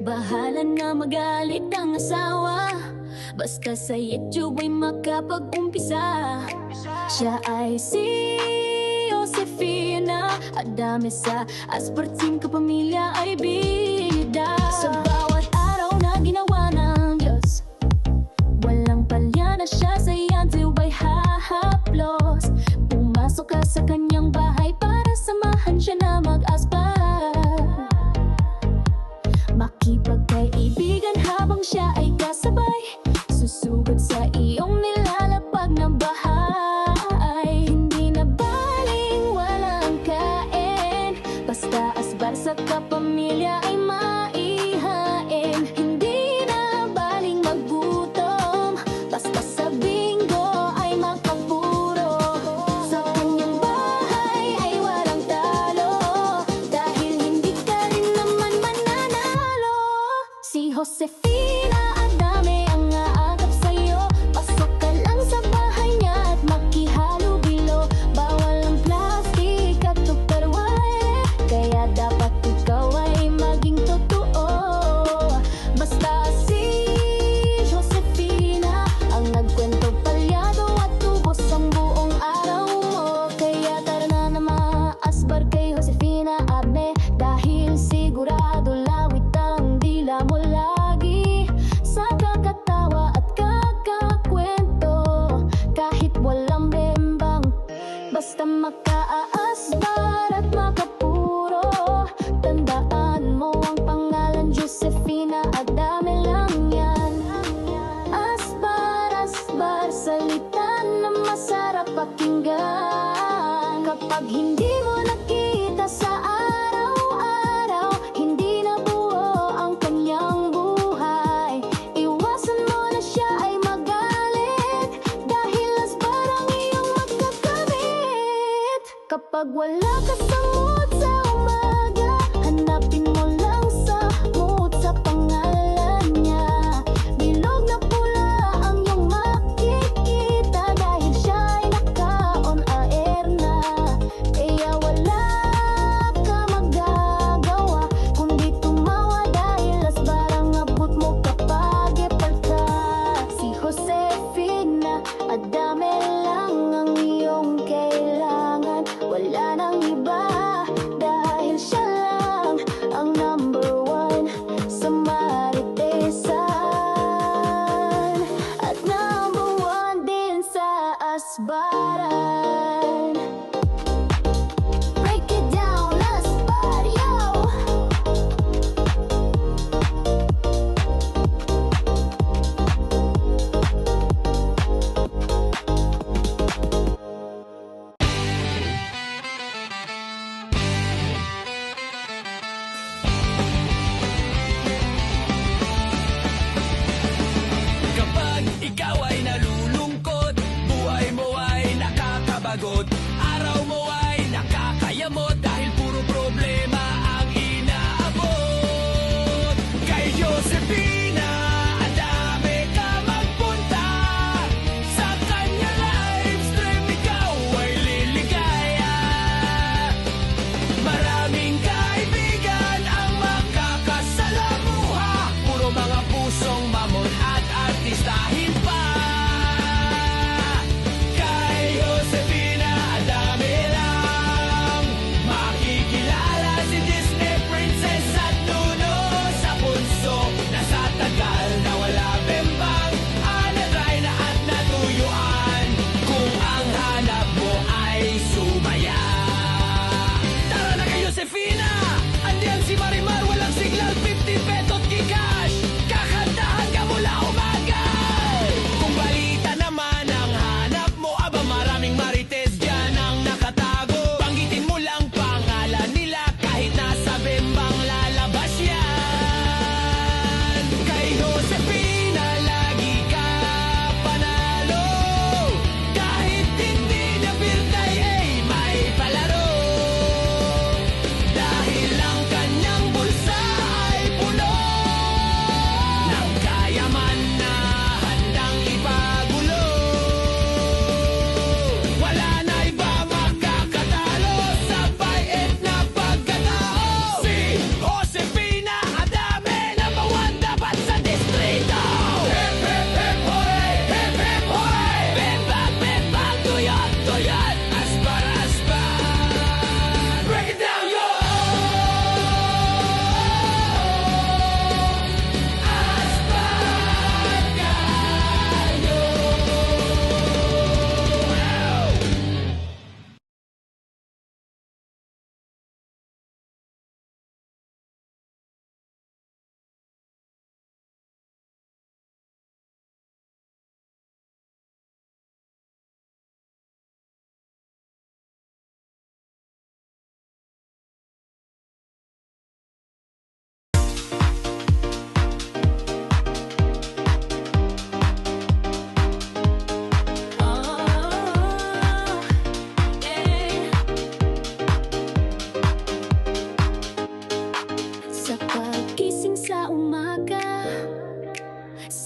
Bahala na magalit ang asawa, basta sa YouTube ay makapag-umpisa. Siya ay si Josefina Adame, sa asparting kapamilya ay bida. Sa bawat araw na ginawa ng Diyos, walang palya na siya sa YouTube ay hahaplos. Pumasok ka sa kanyang bahay para samahan siya na mag-aspar. Makipagkaibigan habang siya ay kasabay, susugod sa iyong nilalapag na bahay. Hindi na baling walang kain, basta asbar sa kapamilya ay maihain. Hindi na baling maggutom, basta sa bingo ay makapuro. Sa kanyang bahay ay walang talo, dahil hindi ka rin naman mananalo. Si Josefina Adame ang aagap sa'yo, pasok ka lang sa bahay niya at makihalubilo. Bawal ang plastic at tupperware, kaya dapat ikaw ay maging totoo. Basta si Josefina ang nagkwento palyado at tubos ang buong araw mo. Kaya tara na maasbar kay Josefina Adame, dahil sigurado lawit ang dila mo lagi sa kakatawa at kakakwento. Kahit walang bembang, basta makaasbar at makapuro. Tandaan mo ang pangalan, Josefina Adame lang yan. Asbar, asbar, salita na masarap pakinggan. Kapag hindi mo nakita sa araw-araw, hindi na buo ang kanyang buhay. Iwasan mo na siya ay magalit, dahil asbar ang iyong magkakamit. Kapag wala ka sa mood sa umaga, hanapin mo lang sa mood sa pangalan niya. Bilog na pula ang iyong makikita, dahil siya ay naka-on air na. Kaya wala ka magagawa kundi tumawa, dahil asbar ang abot mo kapag ipal ka. Si Josefina Adame lang ang iyong kailangan, wala nang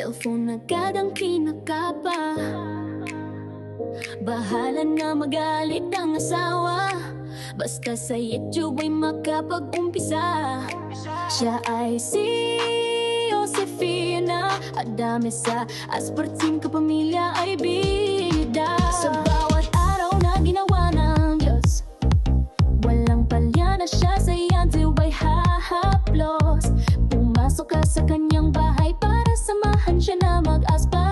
Cellphone agad ang kinakapa. Bahala na magalit ang asawa, basta sa YouTube ay makapag-umpisa. Siya ay si Josefina Adame, sa asparting kapamilya ay bida. Sa bawat araw na ginawa ng Diyos, walang palya na siya sa YouTube ay hahaplos. Pumasok ka sa kanyang bahay para samahan siya na mag-aspa,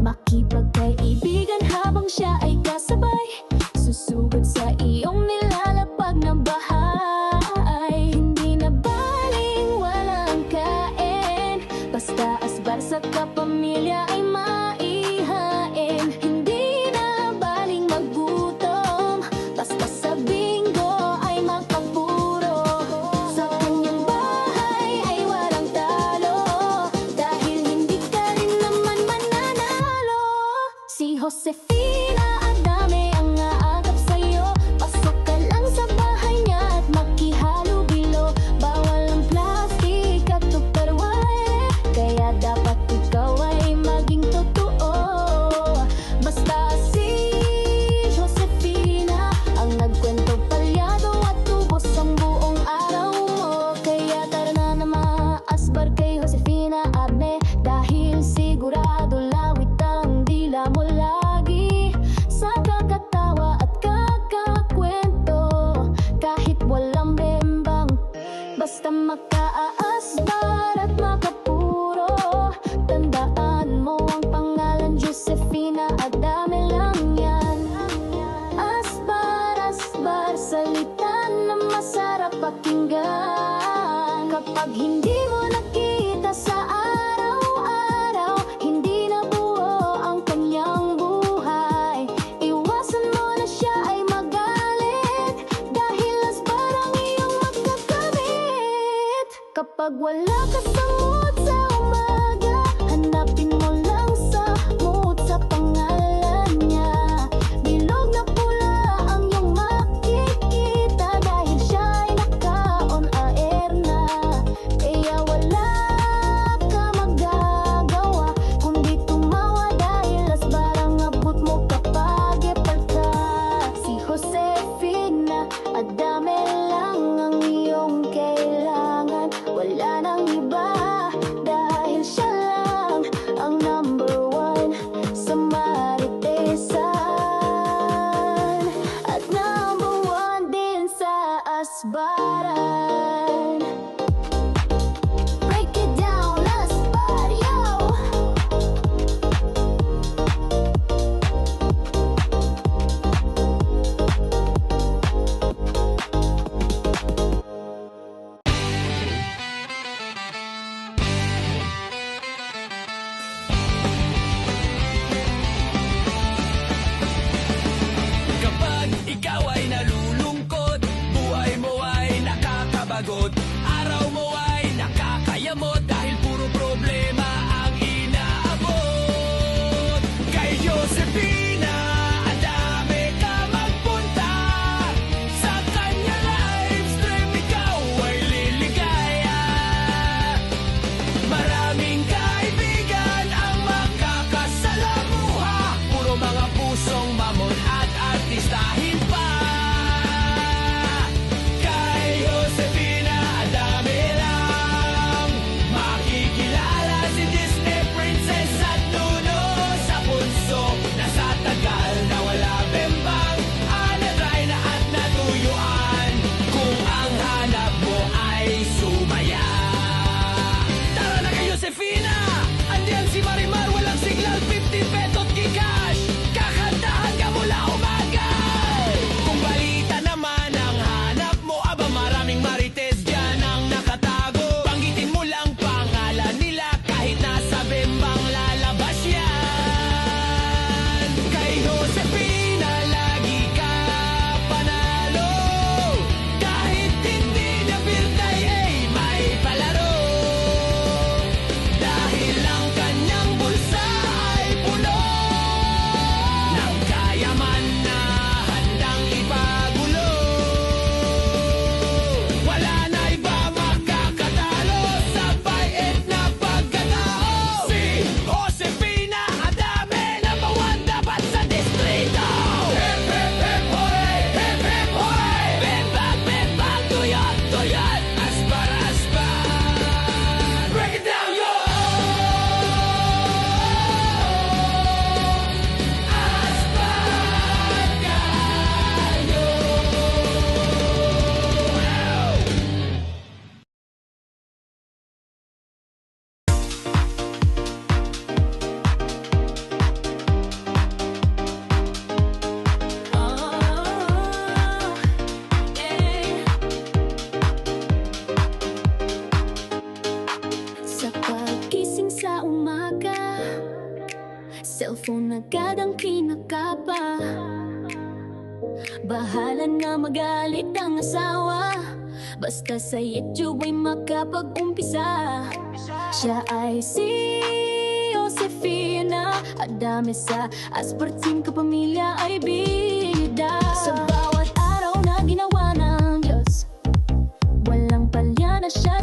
makipagkaibigan habang siya ay kasabay, susugod sa iyong nilalapag na bahay. Hindi na baling walang kain, basta asbar sa kapamilya ay maihain. Hindi na baling maggutom, basta sa bingo ay magpapuro. Sa kanyang bahay ay walang talo, dahil hindi ka rin naman mananalo. Si Josefina Adame ang aagap sa'yo, pasok ka lang sa bahay niya at makihalubilo. Bawal ang plastic at tupperware, kaya dapat ikaw ay maging totoo. Basta si Josefina ang nagkwento palyado at tubos ang buong araw mo. Kaya tara na maasbar kay Josefina Adame, dahil sigurado lawit ang dila mo lagi sa kakatawa at kakakwento. Kahit walang bembang, basta makaaasbar at makapuro. Tandaan mo ang pangalan, Josefina Adame lang yan. Asbar, asbar, salita na masarap pakinggan. Kapag hindi mo nakita sa araw-araw, hindi na buo ang kanyang buhay, iwasan mo na siya ay magalit, dahil asbar ang iyong magkakamit. Kapag wala ka sa mood sa umaga, hanapin mo lang sa mood sa pangalan niya. Bilog na pula ang iyong makikita, dahil siya ay naka-on air na. Kaya wala ka magagawa kundi tumawa, dahil asbar ang abot mo kapag epal ka. Si Josefina Adame lang ang iyong kailangan, wala nang iba, dahil siya lang ang number one sa maritesan, at number one din sa asbaran. Break it down, asbar, yo! Kapag ikaw ay nalulungkot, buhay mo ay nakakabagot, araw mo ay nakakayamot, dahil puro problema ang inaabot. Kay Josefina Adame ka magpunta, sa kanya live stream ikaw ay liligaya. Maraming kaibigan ang makakasalamuha, puro mga pusong mamon at artistahin pa. Kay Josefina Adame lang Ito yan, Asbar, Asbar. Break it down, yo! Asbar kayo! Sa pagkising sa umaga, cellphone agad ang kinakapa. Bahala na magalit ang asawa, basta sa YouTube ay makapag-umpisa. Siya ay si Josefina, at dami sa asparting kapamilya ay bida. Sa bawat araw na ginawa ng Diyos, walang palya na siya